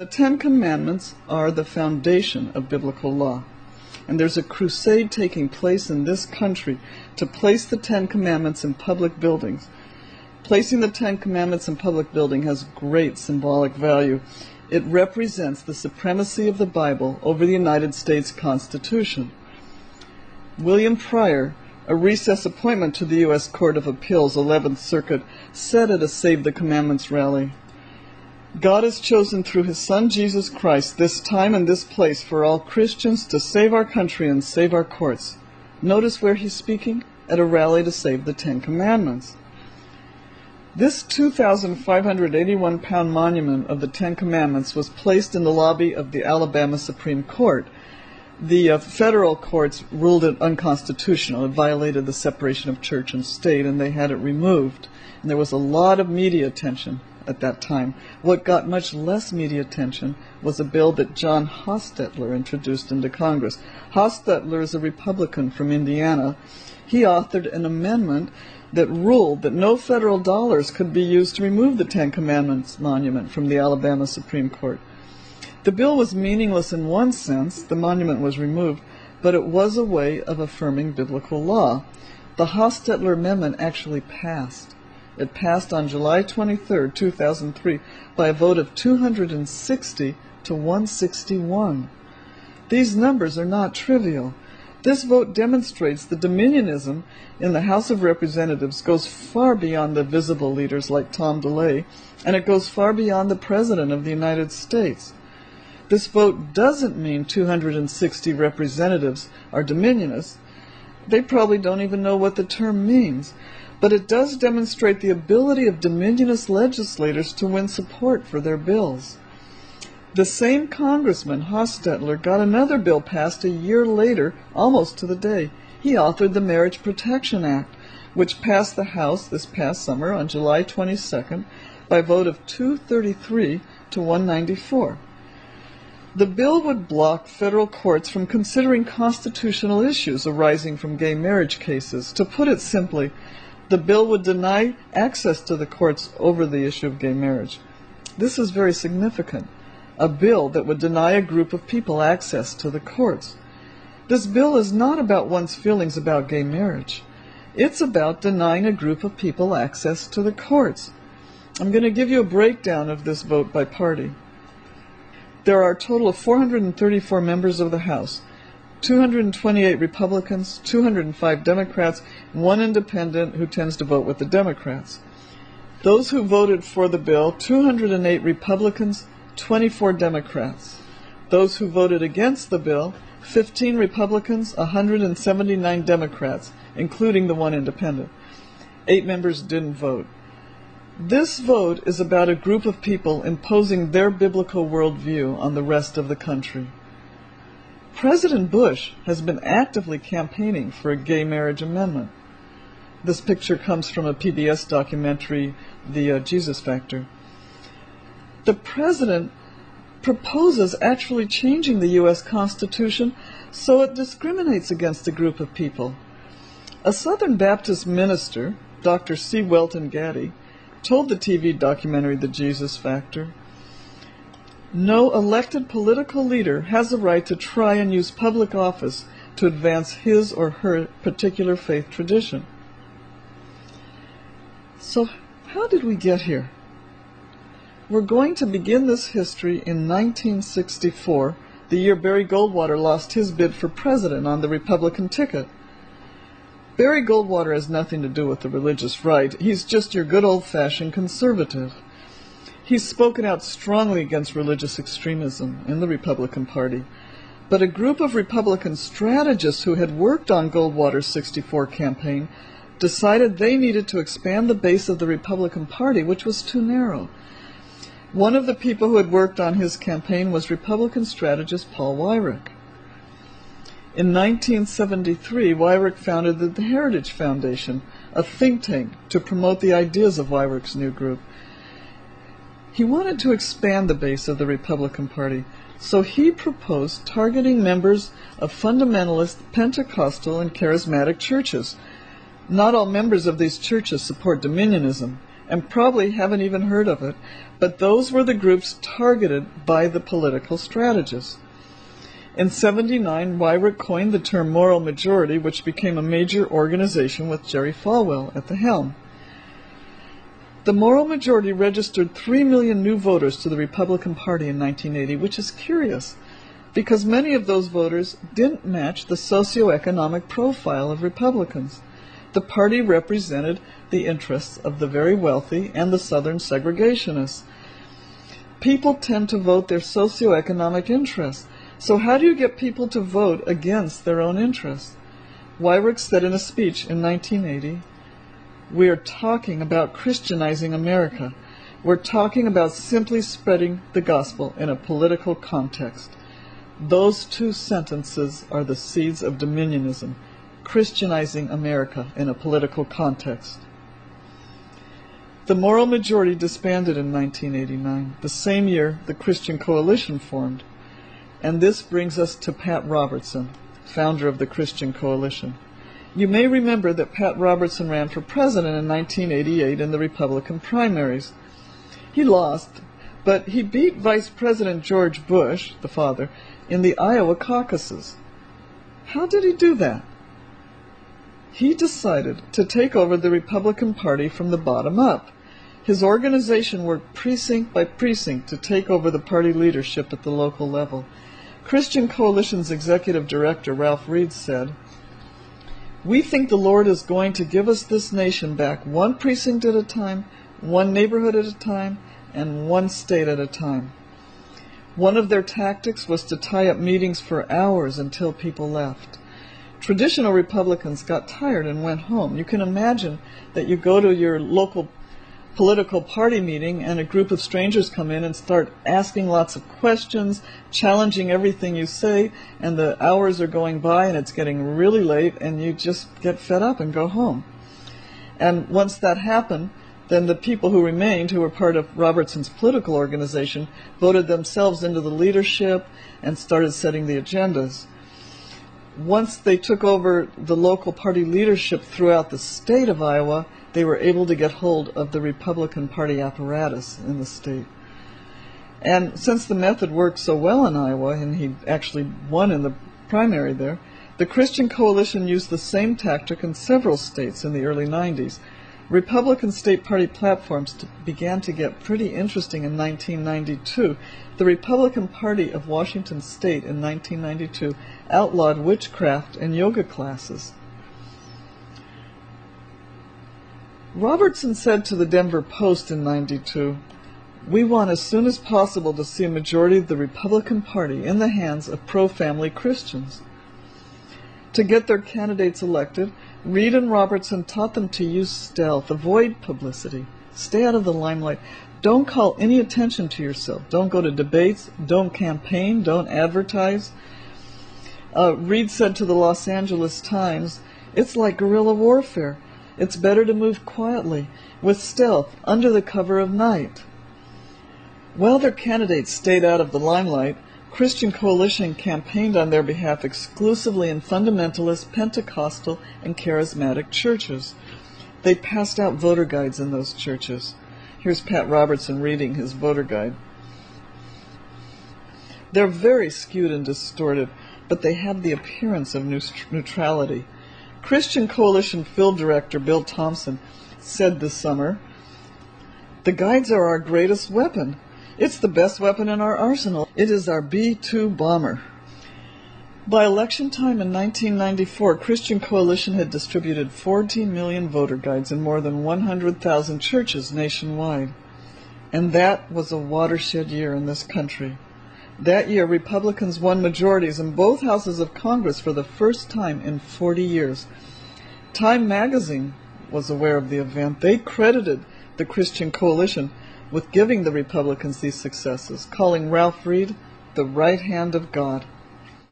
The Ten Commandments are the foundation of biblical law, and there's a crusade taking place in this country to place the Ten Commandments in public buildings. Placing the Ten Commandments in public building has great symbolic value. It represents the supremacy of the Bible over the United States Constitution. William Pryor, a recess appointment to the U.S. Court of Appeals, 11th Circuit, said at a Save the Commandments rally, "God has chosen through his Son Jesus Christ this time and this place for all Christians to save our country and save our courts." Notice where he's speaking? At a rally to save the Ten Commandments. This 2,581-pound monument of the Ten Commandments was placed in the lobby of the Alabama Supreme Court. The federal courts ruled it unconstitutional. It violated the separation of church and state, and they had it removed. And there was a lot of media attention at that time. What got much less media attention was a bill that John Hostetler introduced into Congress. Hostetler is a Republican from Indiana. He authored an amendment that ruled that no federal dollars could be used to remove the Ten Commandments monument from the Alabama Supreme Court. The bill was meaningless in one sense. The monument was removed, but it was a way of affirming biblical law. The Hostetler Amendment actually passed. It passed on July 23, 2003, by a vote of 260 to 161. These numbers are not trivial. This vote demonstrates that Dominionism in the House of Representatives goes far beyond the visible leaders like Tom DeLay, and it goes far beyond the President of the United States. This vote doesn't mean 260 representatives are Dominionists. They probably don't even know what the term means. But it does demonstrate the ability of Dominionist legislators to win support for their bills. The same Congressman, Hostetler, got another bill passed a year later, almost to the day. He authored the Marriage Protection Act, which passed the House this past summer on July 22nd by a vote of 233 to 194. The bill would block federal courts from considering constitutional issues arising from gay marriage cases. To put it simply, the bill would deny access to the courts over the issue of gay marriage. This is very significant. A bill that would deny a group of people access to the courts. This bill is not about one's feelings about gay marriage. It's about denying a group of people access to the courts. I'm going to give you a breakdown of this vote by party. There are a total of 434 members of the House. 228 Republicans, 205 Democrats, one independent who tends to vote with the Democrats. Those who voted for the bill, 208 Republicans, 24 Democrats. Those who voted against the bill, 15 Republicans, 179 Democrats, including the one independent. 8 members didn't vote. This vote is about a group of people imposing their biblical worldview on the rest of the country. President Bush has been actively campaigning for a gay marriage amendment. This picture comes from a PBS documentary, The Jesus Factor. The president proposes actually changing the U.S. Constitution so it discriminates against a group of people. A Southern Baptist minister, Dr. C. Welton Gaddy, told the TV documentary The Jesus Factor, "No elected political leader has a right to try and use public office to advance his or her particular faith tradition." So how did we get here? We're going to begin this history in 1964, the year Barry Goldwater lost his bid for president on the Republican ticket. Barry Goldwater has nothing to do with the religious right. He's just your good old-fashioned conservative. He's spoken out strongly against religious extremism in the Republican Party. But a group of Republican strategists who had worked on Goldwater's '64 campaign decided they needed to expand the base of the Republican Party, which was too narrow. One of the people who had worked on his campaign was Republican strategist Paul Weyrich. In 1973, Weyrich founded the Heritage Foundation, a think tank to promote the ideas of Weyrich's new group. He wanted to expand the base of the Republican Party, so he proposed targeting members of fundamentalist, Pentecostal, and charismatic churches. Not all members of these churches support Dominionism, and probably haven't even heard of it, but those were the groups targeted by the political strategists. In '79, Weyrich coined the term moral majority, which became a major organization with Jerry Falwell at the helm. The moral majority registered 3 million new voters to the Republican Party in 1980, which is curious, because many of those voters didn't match the socioeconomic profile of Republicans. The party represented the interests of the very wealthy and the Southern segregationists. People tend to vote their socioeconomic interests. So how do you get people to vote against their own interests? Weyrich said in a speech in 1980, "We are talking about Christianizing America. We're talking about simply spreading the gospel in a political context." Those two sentences are the seeds of Dominionism, Christianizing America in a political context. The moral majority disbanded in 1989, the same year the Christian Coalition formed. And this brings us to Pat Robertson, founder of the Christian Coalition. You may remember that Pat Robertson ran for president in 1988 in the Republican primaries. He lost, but he beat Vice President George Bush, the father, in the Iowa caucuses. How did he do that? He decided to take over the Republican Party from the bottom up. His organization worked precinct by precinct to take over the party leadership at the local level. Christian Coalition's executive director, Ralph Reed, said, "We think the Lord is going to give us this nation back one precinct at a time, one neighborhood at a time, and one state at a time." One of their tactics was to tie up meetings for hours until people left. Traditional Republicans got tired and went home. You can imagine that you go to your local political party meeting and a group of strangers come in and start asking lots of questions, challenging everything you say, and the hours are going by and it's getting really late and you just get fed up and go home. And once that happened, then the people who remained, who were part of Robertson's political organization, voted themselves into the leadership and started setting the agendas. Once they took over the local party leadership throughout the state of Iowa, they were able to get hold of the Republican Party apparatus in the state. And since the method worked so well in Iowa, and he actually won in the primary there, the Christian Coalition used the same tactic in several states in the early 90s. Republican state party platforms began to get pretty interesting in 1992. The Republican Party of Washington State in 1992 outlawed witchcraft and yoga classes. Robertson said to the Denver Post in '92, "We want as soon as possible to see a majority of the Republican Party in the hands of pro-family Christians." To get their candidates elected, Reed and Robertson taught them to use stealth, avoid publicity, stay out of the limelight, don't call any attention to yourself, don't go to debates, don't campaign, don't advertise. Reed said to the Los Angeles Times, "It's like guerrilla warfare. It's better to move quietly, with stealth, under the cover of night." While their candidates stayed out of the limelight, Christian Coalition campaigned on their behalf exclusively in fundamentalist, Pentecostal, and charismatic churches. They passed out voter guides in those churches. Here's Pat Robertson reading his voter guide. They're very skewed and distorted, but they have the appearance of neutrality. Christian Coalition field director Bill Thompson said this summer, "The guides are our greatest weapon. It's the best weapon in our arsenal. It is our B-2 bomber." By election time in 1994, Christian Coalition had distributed 14 million voter guides in more than 100,000 churches nationwide. And that was a watershed year in this country. That year, Republicans won majorities in both houses of Congress for the first time in 40 years. Time magazine was aware of the event. They credited the Christian Coalition with giving the Republicans these successes, calling Ralph Reed the right hand of God.